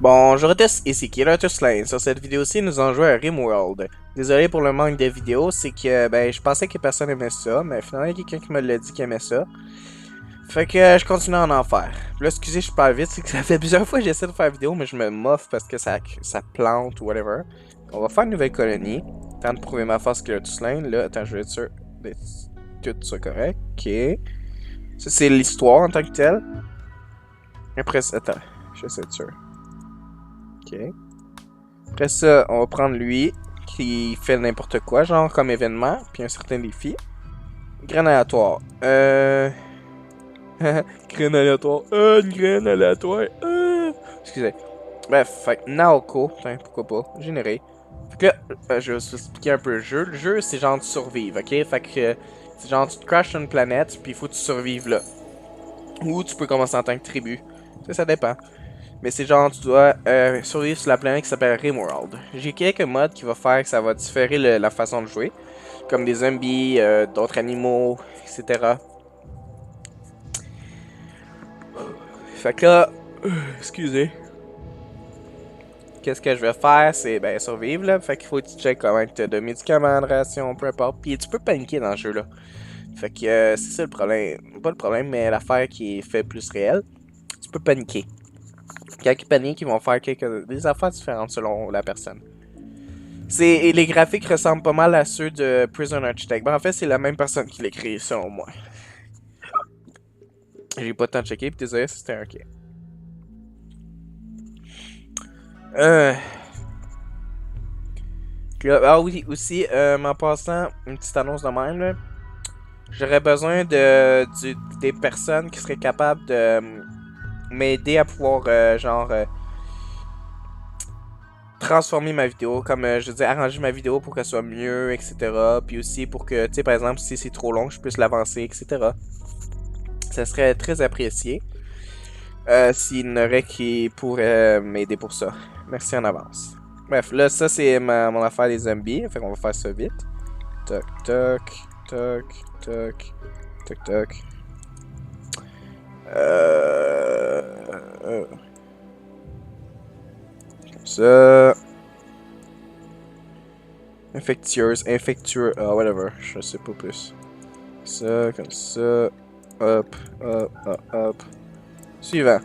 Bonjour à tous, ici KillerTousLane. Sur cette vidéo-ci, nous allons jouer à RimWorld. Désolé pour le manque de vidéos, c'est que je pensais que personne aimait ça, mais finalement il y a quelqu'un qui me l'a dit qu'il aimait ça. Fait que je continue à en faire. Là, excusez, je parle vite, c'est que ça fait plusieurs fois que j'essaie de faire vidéo, mais je me moffe parce que ça plante ou whatever. On va faire une nouvelle colonie. Temps de prouver ma force KillerTousLane. Là, attends, je vais être sûr d'être tout ça correct. Ok. Ça, c'est l'histoire en tant que telle. Après, attends, je vais être sûr. Ok. Après ça, on va prendre lui, qui fait n'importe quoi, genre comme événement, puis un certain défi. Graine aléatoire. Graine aléatoire. Une graine aléatoire. Excusez. Bref, fait que Naoko, pourquoi pas, généré. Fait que là, je vais vous expliquer un peu le jeu. Le jeu, c'est genre de survivre, ok? Fait que c'est genre tu te crashes sur une planète, puis il faut que tu survives là. Ou tu peux commencer en tant que tribu. Ça dépend. Mais c'est genre, tu dois survivre sur la planète qui s'appelle RimWorld. J'ai quelques modes qui vont faire que ça va différer la façon de jouer. Comme des zombies, d'autres animaux, etc. Fait que là, excusez. Qu'est-ce que je vais faire, c'est survivre là. Fait qu'il faut que tu checkes comment tu as de médicaments, de rations, peu importe. Puis tu peux paniquer dans le jeu là. Fait que c'est ça le problème. Pas le problème, mais l'affaire qui est fait plus réelle. Tu peux paniquer. Quand ils paniquent, ils vont faire des affaires différentes selon la personne. Et les graphiques ressemblent pas mal à ceux de Prison Architect. En fait, c'est la même personne qui l'a créé, selon moi. J'ai pas le temps de checker, puis désolé si c'était un ok. Euh... Ah oui, aussi, en passant, une petite annonce de même, là. J'aurais besoin des personnes qui seraient capables de m'aider à pouvoir, transformer ma vidéo, comme je veux dire, arranger ma vidéo pour qu'elle soit mieux, etc. Puis aussi pour que, tu sais, par exemple, si c'est trop long, je puisse l'avancer, etc. Ça serait très apprécié. S'il y en aurait qui pourraient m'aider pour ça. Merci en avance. Bref, là, ça, c'est mon affaire des zombies. Fait qu'on va faire ça vite. Toc, toc, toc, toc, toc, toc. Comme ça. Infectieuse, infectueux, whatever. Je sais pas plus. Ça, comme ça. Hop, hop, hop, hop. Suivant.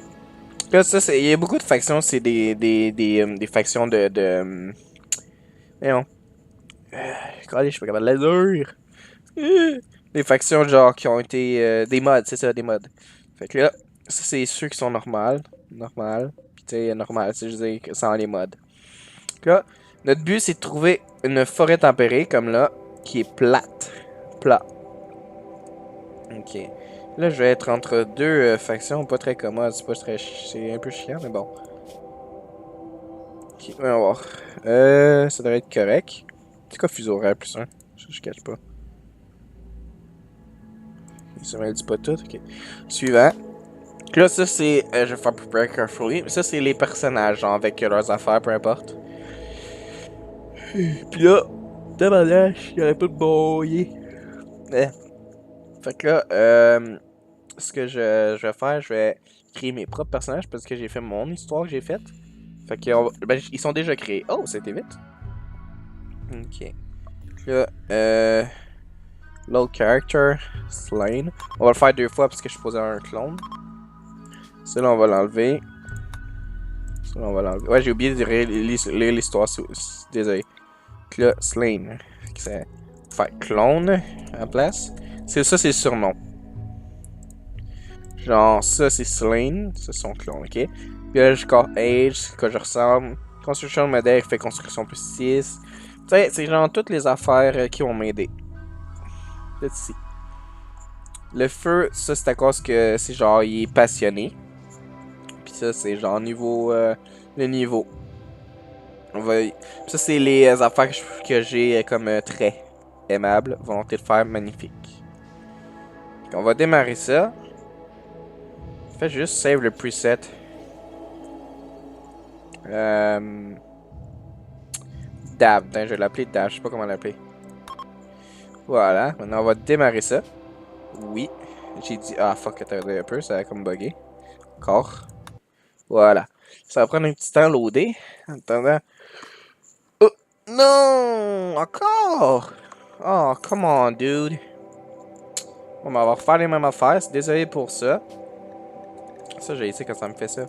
Là, ça, il y a beaucoup de factions, c'est des factions voyons. Calais, je suis pas capable de la dire. Des factions, genre, qui ont été. Des mods, c'est ça, des mods. Fait que là, ça, c'est ceux qui sont normales. Normal. Pis tu sais, normal, c'est je veux dire, sans les mods. Là, notre but, c'est de trouver une forêt tempérée, comme là, qui est plate. Plat. Ok. Là, je vais être entre deux factions pas très commodes. C'est un peu chiant, mais bon. Ok, on va voir. Ça devrait être correct. C'est quoi fuseau horaire plus un? Je cache pas. Ça me dit pas tout, ok. Suivant. Là, ça c'est. Je vais faire prepare carefully. Ça, c'est les personnages, genre, avec leurs affaires, peu importe. Puis là, tabarnache, y'aurait pas de boyer. Fait que là, ce que je vais faire, je vais créer mes propres personnages parce que j'ai fait mon histoire que j'ai faite. Fait que ils sont déjà créés. Oh, c'était vite. Ok. Là, load character, slain. On va le faire deux fois parce que je suis posé un clone. Celui-là, on va l'enlever. Celui-là, on va l'enlever. Ouais, j'ai oublié de lire l'histoire. Désolé. Là, slain. C'est faire clone à la place. Ça, c'est le surnom. Genre, ça, c'est slain. Ça, c'est son clone, ok? Puis là, je score age, que je ressemble. Construction de modèle, fait construction plus 6. Tu sais, c'est genre toutes les affaires qui vont m'aider. Là, ici. Le feu, ça, c'est à cause que c'est genre, il est passionné. Puis ça, c'est genre niveau. Le niveau. Ça, c'est les affaires que j'ai comme très aimable. Volonté de faire magnifique. On va démarrer ça. Fais juste save le preset. Dab. Je vais l'appeler Dab. Je sais pas comment l'appeler. Voilà. Maintenant, on va démarrer ça. Oui. J'ai dit. Ah, fuck, attendez un peu. Ça a comme bugué. Encore. Voilà. Ça va prendre un petit temps à loader. En attendant. Oh, non! Encore! Oh, come on, dude. On va refaire les mêmes affaires. Désolé pour ça. Ça, j'ai essayé quand ça me fait ça.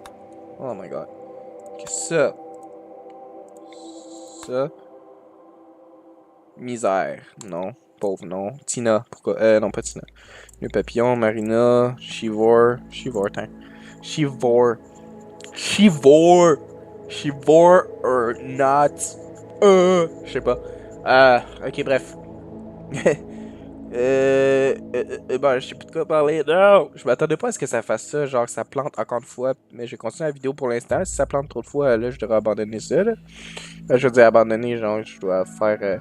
Oh my god. Qu'est-ce que ça? Ça. Misère. Non. Pauvre, non. Tina. Pourquoi? Non, pas Tina. Le papillon, Marina, Shivor. Shivor, tiens. Shivor. Shivor. Shivor or not. Je sais pas. Ok, bref. Ben, je sais plus de quoi parler. Non! Je m'attendais pas à ce que ça fasse ça, genre que ça plante encore une fois. Mais je continue la vidéo pour l'instant. Si ça plante trop de fois, là, je devrais abandonner ça, là. Je veux dire abandonner, genre, je dois faire...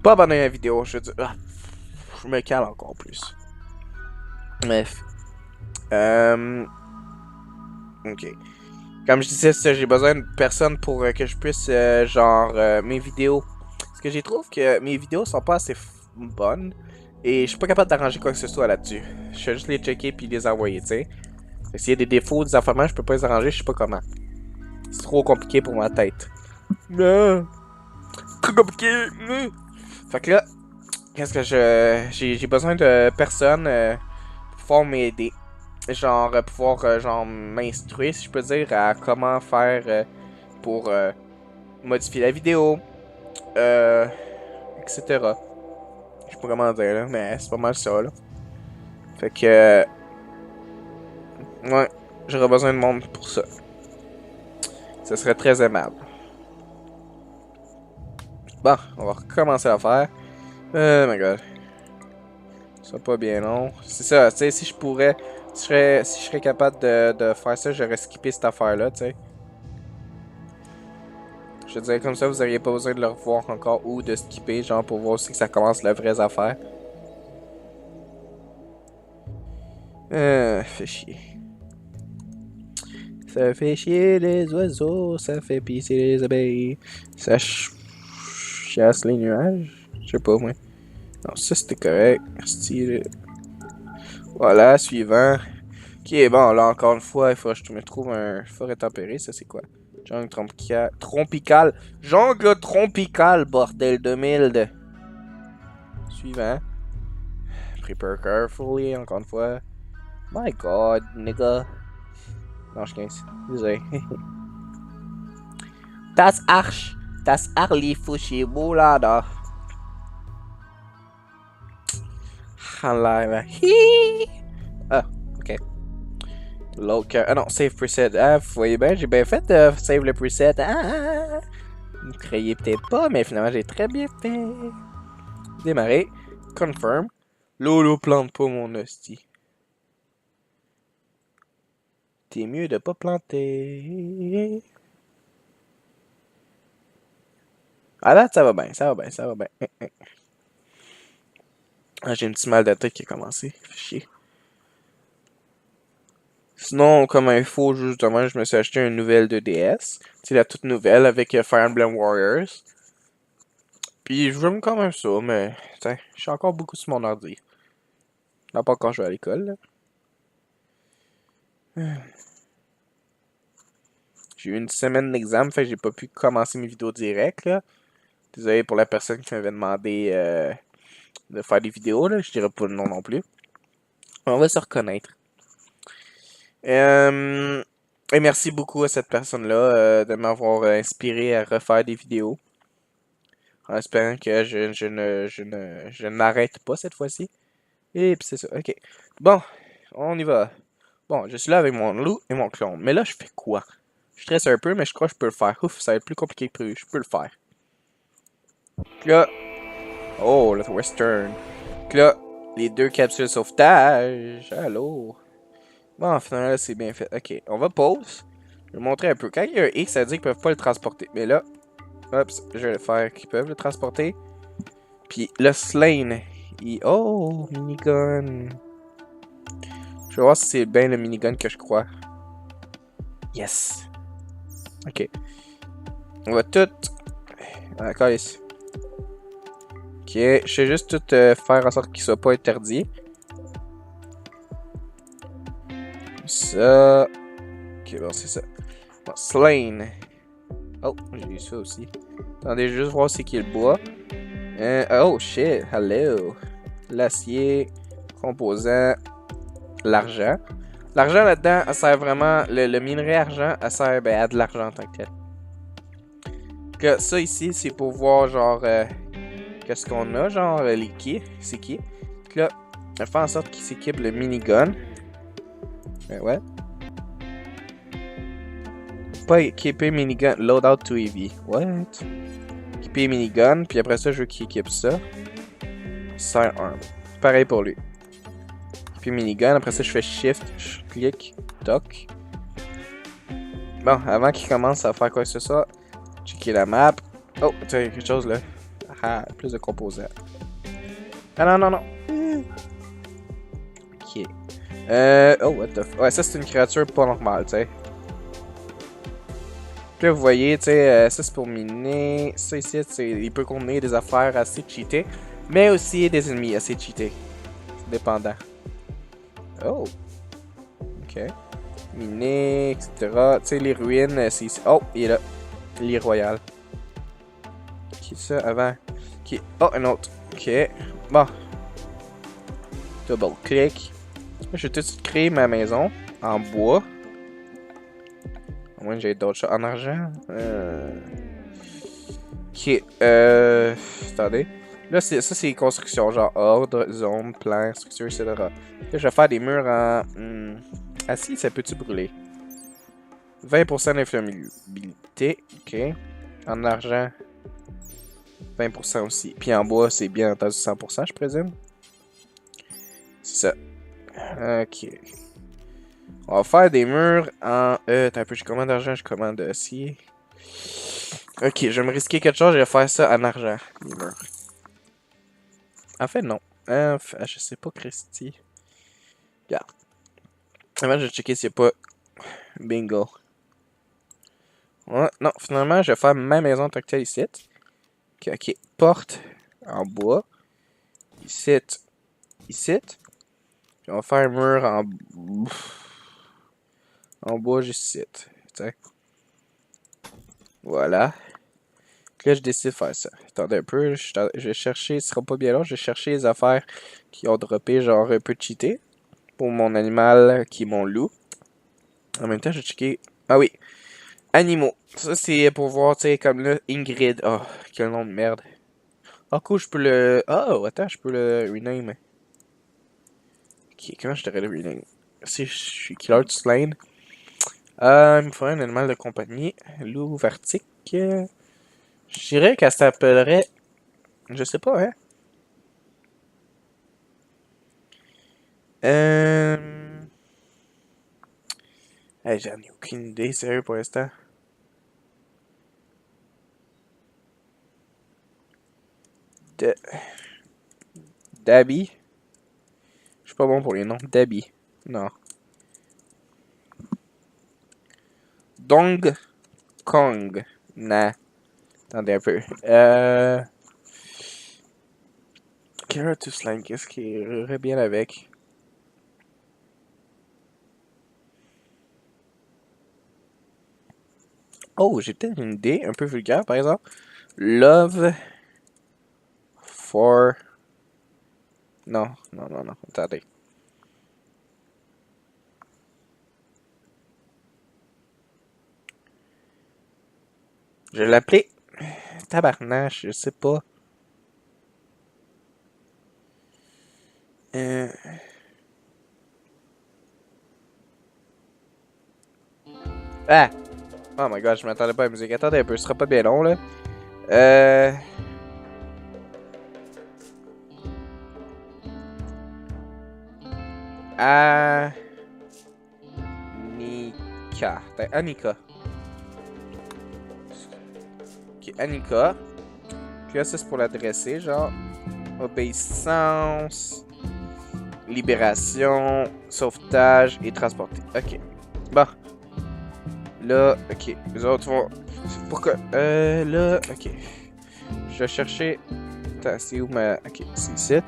Pas abandonner la vidéo, je veux dire... je me cale encore plus. Bref. Ok. Comme je disais, j'ai besoin de personnes pour que je puisse, mes vidéos. Parce que j'ai trouve que mes vidéos sont pas assez bonnes. Et je suis pas capable d'arranger quoi que ce soit là-dessus. Je fais juste les checker puis les envoyer, tu sais. S'il y a des défauts, des affaires, je peux pas les arranger, je sais pas comment. C'est trop compliqué pour ma tête. Non. Trop compliqué. Fait que là, qu'est-ce que j'ai besoin de personnes pour pouvoir m'aider. Genre, pouvoir, genre, m'instruire, si je peux dire, à comment faire pour modifier la vidéo, etc. Je sais pas comment dire, là, mais c'est pas mal ça, là. Fait que... ouais, j'aurais besoin de monde pour ça. Ce serait très aimable. Bon, on va recommencer à faire. Oh my god. Ça pas bien long. C'est ça, tu sais, si je pourrais... Si je serais capable de faire ça, j'aurais skippé cette affaire-là, tu sais. Je dirais comme ça, vous n'auriez pas besoin de le revoir encore ou de skipper, genre pour voir aussi que ça commence les vraies affaires. Fait chier. Ça fait chier les oiseaux, ça fait pisser les abeilles, ça chasse les nuages. Je sais pas, moi. Non, ça c'était correct. Style. Voilà, suivant. Ok, bon, là encore une fois, il faut que je me trouve un forêt tempérée, ça c'est quoi? Jungle tropical. Jungle tropical, bordel de mille. Suivant. Prepare carefully, encore une fois. My god, nigga. Non, je 15. Désolé. Das Arsch. Das Arli Fushimulada. Ah, ok. L'autre. Ah non, save preset. Ah, vous voyez bien, j'ai bien fait de save le preset. Ah, vous ne croyez peut-être pas, mais finalement, j'ai très bien fait. Démarrer. Confirm. Lolo plante pas mon hostie. T'es mieux de pas planter. Ah là, ça va bien, ça va bien, ça va bien. Ah, j'ai un petit mal de tête qui a commencé. Fait chier. Sinon, comme info, justement, je me suis acheté une nouvelle 2DS. C'est la toute nouvelle avec Fire Emblem Warriors. Puis je j'aime quand même ça, mais je suis encore beaucoup sur mon ordi. Là, pas quand je vais à l'école. J'ai eu une semaine d'examen, fait que j'ai pas pu commencer mes vidéos directes. Là. Désolé pour la personne qui m'avait demandé de faire des vidéos, là. Je dirais pas le nom non plus. On va se reconnaître. Et merci beaucoup à cette personne-là de m'avoir inspiré à refaire des vidéos. En espérant que je n'arrête pas cette fois-ci. Et puis c'est ça, ok. Bon, on y va. Bon, je suis là avec mon loup et mon clone. Mais là, je fais quoi? Je stresse un peu, mais je crois que je peux le faire. Ouf, ça va être plus compliqué que prévu. Je peux le faire. Là. Oh, le western. Là, les deux capsules sauvetage. Allô. Bon, finalement, c'est bien fait. Ok, on va pause. Je vais vous montrer un peu. Quand il y a un X, ça dit qu'ils peuvent pas le transporter. Mais là, hop, je vais le faire qu'ils peuvent le transporter. Puis le Slane. Oh, minigun. Je vais voir si c'est bien le minigun que je crois. Yes. Ok. On va tout... D'accord, ici. Ok, je vais juste tout faire en sorte qu'il soit pas interdit. Ça. Ok, bon, c'est ça. Bon, Slain. Oh, j'ai eu ça aussi. Attendez, juste voir c'est qui le bois. Oh shit, hello. L'acier, composant, l'argent. L'argent là-dedans, elle sert vraiment. Le minerai argent, elle sert à de l'argent en tant que tel. Que ça ici, c'est pour voir genre qu'est-ce qu'on a, genre les qui, c'est qui. Là, elle fait en sorte qu'il s'équipe le minigun. Ouais. Pas équiper minigun, loadout to EV. What? Équiper minigun, puis après ça, je veux qu'il équipe ça. Sidearm. Pareil pour lui. Équiper minigun, après ça, je fais shift, je clique, dock. Bon, avant qu'il commence à faire quoi que ce soit, checker la map. Oh, tiens, quelque chose là. Ah, plus de composants. Ah non. Ok. Oh, what the f... Ouais, ça c'est une créature pas normale, tu sais. Puis là, vous voyez, tu sais, ça c'est pour miner. Ça ici, il peut contenir des affaires assez cheatées, mais aussi des ennemis assez cheatés. C'est dépendant. Oh. Ok. Miner, etc. Tu sais, les ruines, c'est ici. Oh, il est là. L'île royale. Qui est ça avant? Qui... Oh, un autre. Ok. Bon. Double click. Je vais tout de suite créer ma maison en bois. À moins que j'ai d'autres choses. En argent. Ok. Attendez. Là, ça, c'est les constructions. Genre ordre, zone, plan, structure, etc. Là, je vais faire des murs en. Ah si, ça peut-tu brûler? 20% d'inflammabilité. Ok. En argent. 20% aussi. Puis en bois, c'est bien entendu 100%, je présume. C'est ça. Ok. On va faire des murs en... T'as un peu, je commande d'argent, je commande d'acier. Ok, je vais me risquer quelque chose, je vais faire ça en argent. Les murs. En fait, non. Je sais pas, Christy. Regarde. Avant, je vais checker s'il n'y a pas... Bingo. Ouais, non, finalement, je vais faire ma maison tactile ici. Ok, porte en bois. Ici. Puis on va faire un mur en bois juste ici. Tiens. Voilà. Puis là, je décide de faire ça. Attendez un peu, je vais chercher, ce sera pas bien long, je vais chercher les affaires qui ont droppé, genre un peu cheaté. Pour mon animal qui est mon loup. En même temps, je vais checker. Ah oui. Animaux. Ça, c'est pour voir, tu sais, comme là, Ingrid. Oh, quel nom de merde. Oh, cool, je peux le. Oh, attends, je peux le rename. Ok, comment je devrais le rename? Si je suis Killer to Slain. Il me faudrait un animal de compagnie. Loup vertique. Je dirais qu'elle s'appellerait. Je sais pas, hein. Hey, j'en ai aucune idée, sérieux, pour l'instant. Dabby. Je suis pas bon pour les noms. Dabby. Non. Dong Kong. Nah. Attendez un peu. Killer to Slain, qu'est-ce qui irait bien avec? Oh, j'ai peut-être une idée un peu vulgaire, par exemple. Love for... Non. Attendez. Je vais l'appeler Tabarnache, je sais pas. Ah! Oh my god, je m'attendais pas à la musique. Attendez un peu, ce sera pas bien long là. Anika. Anika. Ok, Anika. Puis là, ça c'est pour l'adresser, genre. Obéissance. Libération. Sauvetage et transporter. Ok. Bon. Là, ok. Les autres vont. Pourquoi? Là, ok. Je vais chercher. Attends, c'est où ma. Ok, c'est ici.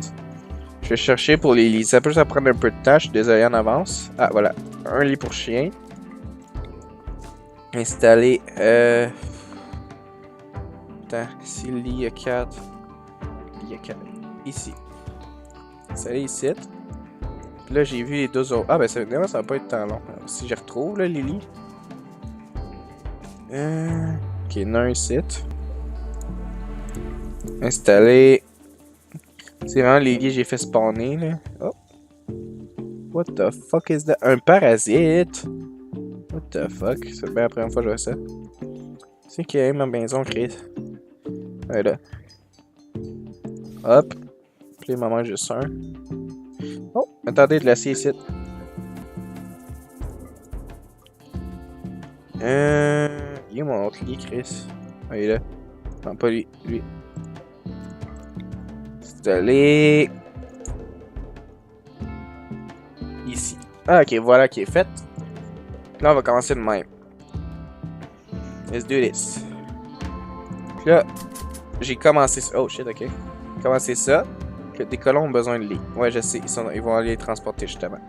Je vais chercher pour les lits. Ça peut ça prendre un peu de temps. Je suis désolé en avance. Ah, voilà. Un lit pour chien. Installer. Attends, ici, lit, il y a 4. Il y a 4. Ici. Installer ici. Puis là, j'ai vu les deux autres. Ah, ben, ça va pas être tant long. Alors, si je retrouve, là, les lits. Ok, il y en a un site. Installer. C'est vraiment les lits que j'ai fait spawner, là. Oh. What the fuck is that? Un parasite! What the fuck? C'est bien la première fois que je vois ça. C'est qui est ma maison, Chris? Ouais, là. Hop. Puis il m'en manque juste un. Oh! Attendez, de l'acier ici. Il est mon autre lit, Chris? Ah, il est là. Non, pas lui. Lui. Installer. Ici. Ah, ok, voilà qui est fait. Là, on va commencer de même. Let's do this. Puis là, j'ai commencé ça. Oh shit, ok. Commencé ça. Que des colons ont besoin de lit. Ouais, je sais, ils vont aller les transporter justement.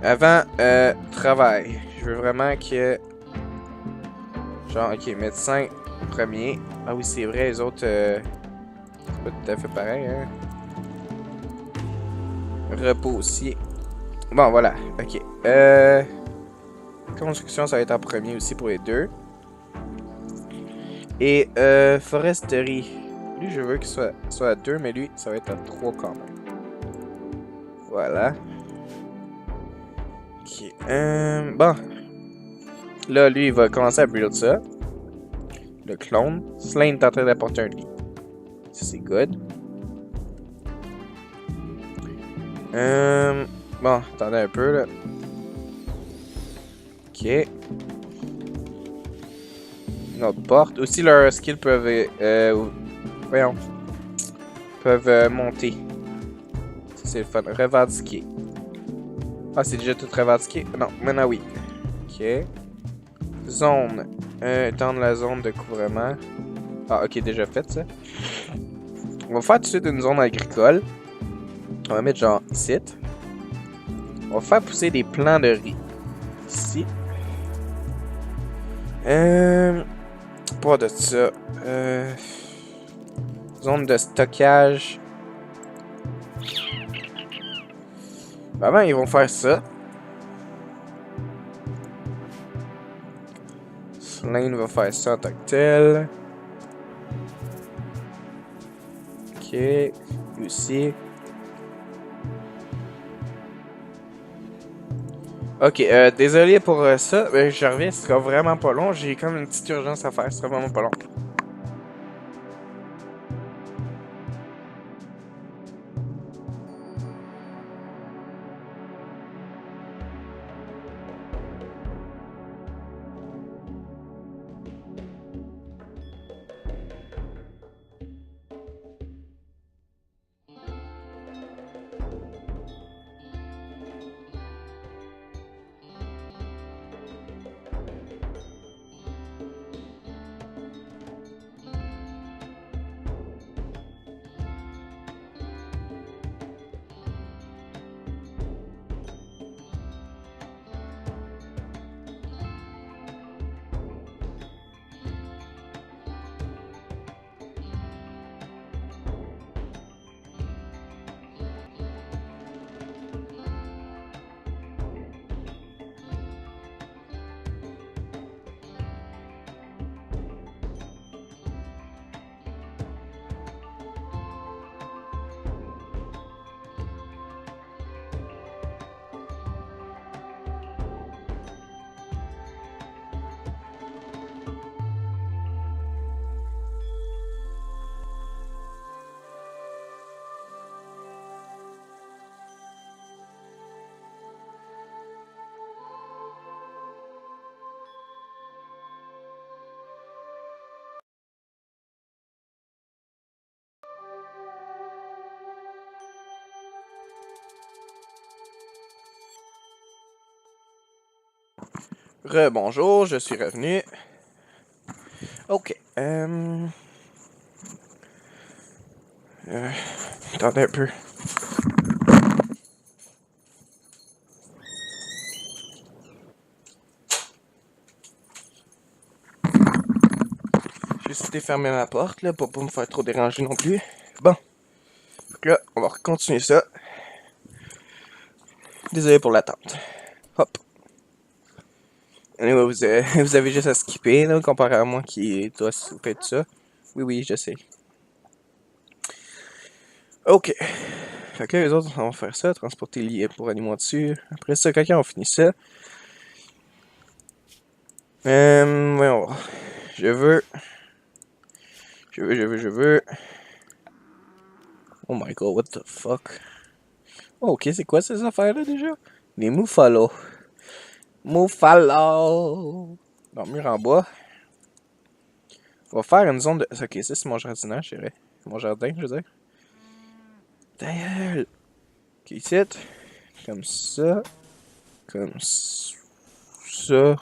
Avant, travail. Je veux vraiment que. Genre, ok, médecin premier. Ah oui, c'est vrai, les autres. C'est pas tout à fait pareil, hein. Repos aussi. Bon, voilà. Ok. Construction, ça va être en premier aussi pour les deux. Et foresterie. Lui, je veux qu'il soit à 2, mais lui, ça va être à 3 quand même. Voilà. Ok. Bon. Là, lui, il va commencer à build ça. Le clone. Slane est en train d'apporter un lit. Ça, c'est good. Bon, attendez un peu, là. Ok. Une autre porte. Aussi, leurs skills peuvent... voyons. Peuvent monter. Ça, c'est le fun. Revendiquer. Ah, c'est déjà tout revendiqué? Non, maintenant oui. Ok. Zone. Étendre la zone de couvrement. Ah, ok, déjà fait ça. On va faire tout de suite une zone agricole. On va mettre genre ici. On va faire pousser des plants de riz. Ici. Pas de ça. Zone de stockage. Avant, ils vont faire ça. Slane va faire ça en tant que tel. Ok. Lui aussi. Ok, désolé pour ça. Je reviens, ce sera vraiment pas long. J'ai comme une petite urgence à faire, ce sera vraiment pas long. Rebonjour, je suis revenu. Ok. Attendez un peu. décidé de fermer ma porte, là, pour pas me faire trop déranger non plus. Bon. Donc là, on va continuer ça. Désolé pour l'attente. Hop. Anyway, vous avez juste à skipper, là, comparé à moi qui doit s'occuper de ça. Oui, oui, je sais. Ok. Fait que les autres, on va faire ça, transporter le lit pour animaux dessus. Après ça, quand on finit ça... voyons voir. Je veux... Oh my god, what the fuck? Oh, ok, c'est quoi ces affaires-là déjà? Les Muffalo. Muffalo! Donc, mur en bois. On va faire une zone de... Ok, ça c'est mon jardinage, je dirais. Mon jardin, je veux dire. Ta gueule! Ok, ici. Comme ça. Comme ça.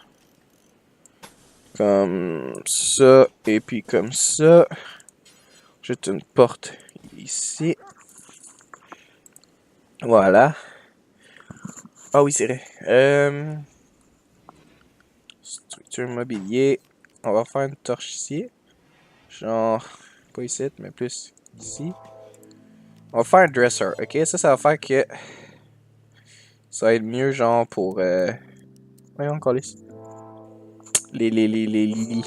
Comme ça. Et puis comme ça. Juste une porte ici. Voilà. Ah oui, c'est vrai. Structure mobilier. On va faire une torche ici. Genre, pas ici, mais plus ici. On va faire un dresser, ok? Ça va faire que... Ça va être mieux, genre, pour... Voyons, encore les lits.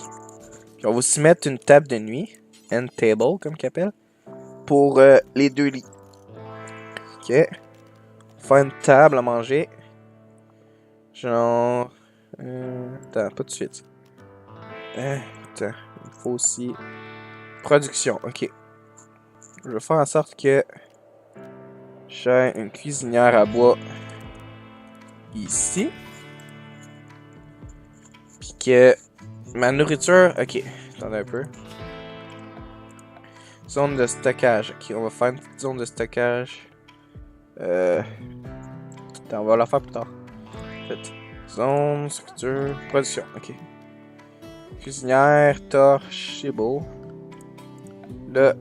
Puis on va aussi mettre une table de nuit. End table, comme qu'ils appellent. Pour les deux lits. Ok. Faire une table à manger. Genre... attends, pas de suite. Attends, il faut aussi... Production, ok. Je vais faire en sorte que... j'ai une cuisinière à bois... ici. Puis que... ma nourriture... Ok, attendez un peu. Zone de stockage. Ok, on va faire une petite zone de stockage. Attends, on va la faire plus tard. En fait, zone, structure, production. Ok. Cuisinière, torche, c'est beau. Là,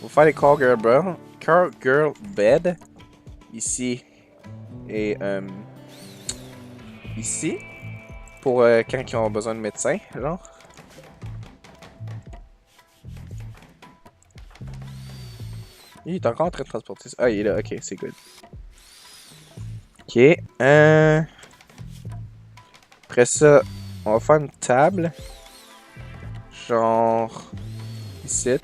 on va faire les call girl bed. Ici. Et, ici. Pour quand ils ont besoin de médecin, genre. Il est encore en train de transporter ça. Ah, il est là, ok, c'est good. Ok, après ça, on va faire une table. Genre... ici.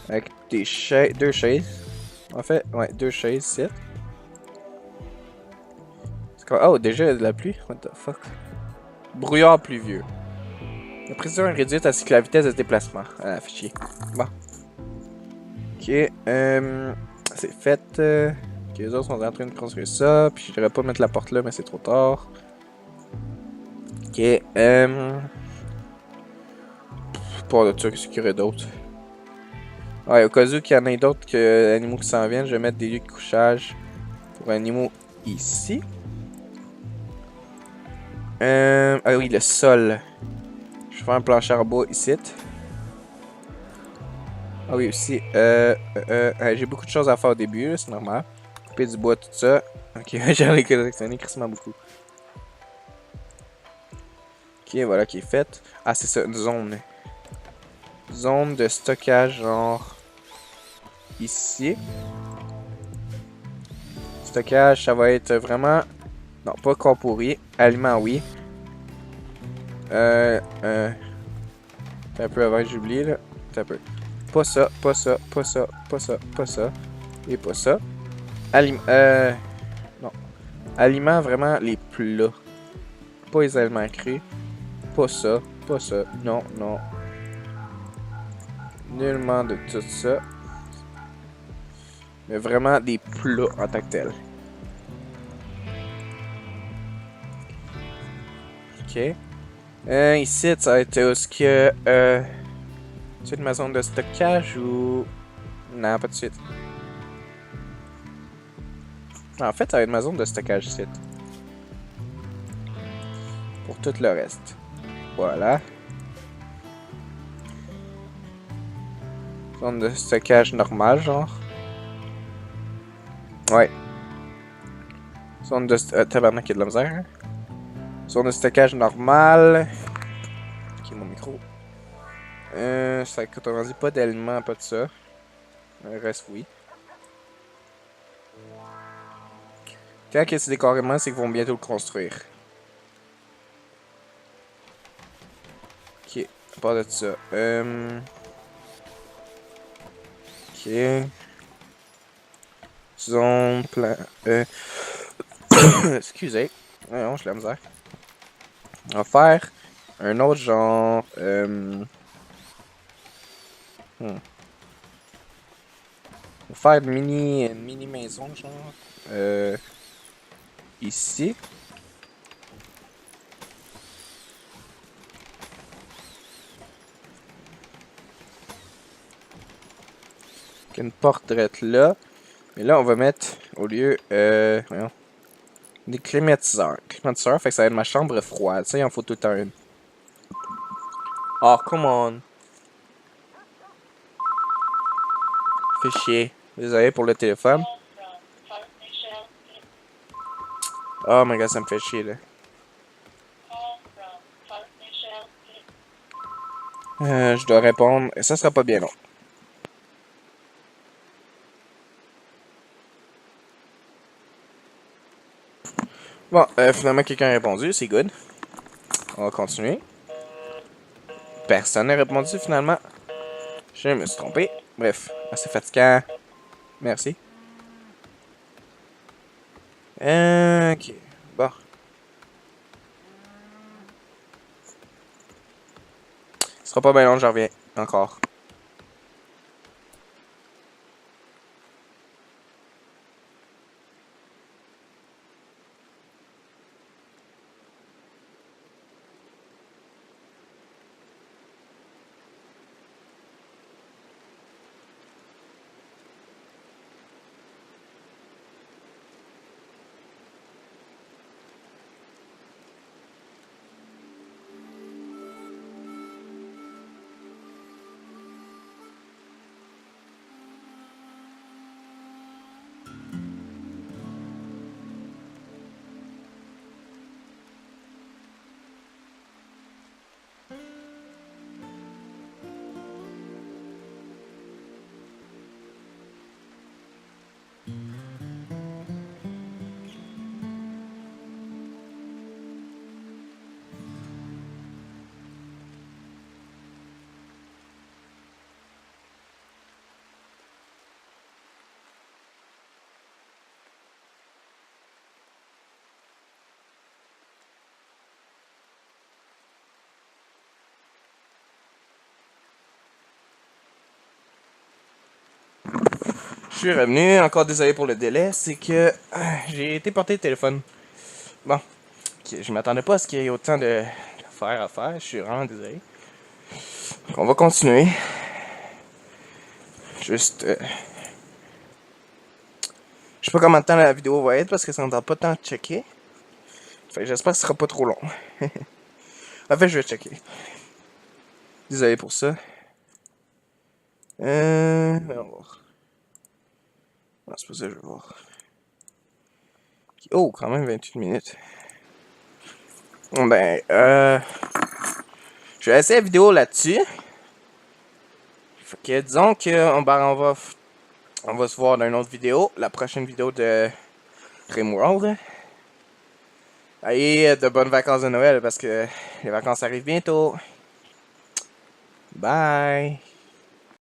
Avec des chaises... deux chaises. En fait, ouais, deux chaises ici. Oh, déjà il y a de la pluie? What the fuck? Brouillard pluvieux. La précision est réduite ainsi que la vitesse de déplacement. Ah, fait chier. Bon. Ok, c'est fait. Ok, les autres sont en train de construire ça. Puis je devrais pas mettre la porte là, mais c'est trop tard. Ok, pas de ça, qu'est-ce qu'il y aurait d'autre? Ouais, au cas où qu'il y en ait d'autres animaux qui s'en viennent, je vais mettre des lieux de couchage pour animaux ici. Ah oui, le sol. Je vais faire un plancher en bois ici. Ah oui, aussi. J'ai beaucoup de choses à faire au début, c'est normal. Couper du bois, tout ça. Ok, j'en ai collectionné quasiment beaucoup. Ok, voilà qui est fait. Ah, c'est ça, une zone. Zone de stockage, genre... ici. Stockage, ça va être vraiment... non, pas corps pourri. Aliments, oui. Un peu avant que j'oublie, là. Un peu. Pas ça, pas ça, pas ça, pas ça, pas ça. Et pas ça. Non. Aliments, vraiment les plats. Pas les aliments crus. Pas ça, pas ça. Non, non. Nullement de tout ça. Mais vraiment des plats en tant que tel. Ok. Ici, ça va être ce que... c'est une zone de stockage ou... non, pas de suite. En fait, ça va être ma zone de stockage ici. Pour tout le reste. Voilà. Zone de stockage normale, genre. Ouais. Zone de... tabarnak, il y a de la misère, hein? Zone de stockage normale. Ok, mon micro. Ça qu'autrement dit, pas d'aliments, pas de ça. Le reste, oui. Quand que c'est des carrément, c'est qu'ils vont bientôt le construire. Ok, à part de ça. Ok. Zone, plan. Excusez. Non, je la misère. On va faire un autre genre. On va faire une mini maison, genre. Ici. Avec une porte drette là. Mais là, on va mettre, au lieu, voyons, des climatiseurs. Climatiseurs, fait que ça va être ma chambre froide. Ça, il en faut tout le temps une. Oh, come on. Fait chier. Désolé pour le téléphone. Oh my god, ça me fait chier, là. Je dois répondre, et ça sera pas bien long. Bon, finalement, quelqu'un a répondu, c'est good. On va continuer. Personne n'a répondu, finalement. Je me suis trompé. Bref, assez fatigant. Merci. Ok. Bon. Ce sera pas bien long, je reviens. Encore. Je suis revenu, encore désolé pour le délai, c'est que j'ai été porter le téléphone. Bon, je m'attendais pas à ce qu'il y ait autant de faire à faire, je suis vraiment désolé. Donc, on va continuer. Juste, je sais pas combien de temps la vidéo va être parce que ça ne tente pas tant de checker. Fait que j'espère que ce sera pas trop long. En fait, je vais checker. Désolé pour ça. On va voir. Non, c'est pas ça que je vais voir. Oh, quand même 28 minutes. Bon, ben, je vais laisser la vidéo là-dessus. Fait que disons qu'on on va se voir dans une autre vidéo, la prochaine vidéo de Rimworld. Allez, de bonnes vacances de Noël parce que les vacances arrivent bientôt. Bye!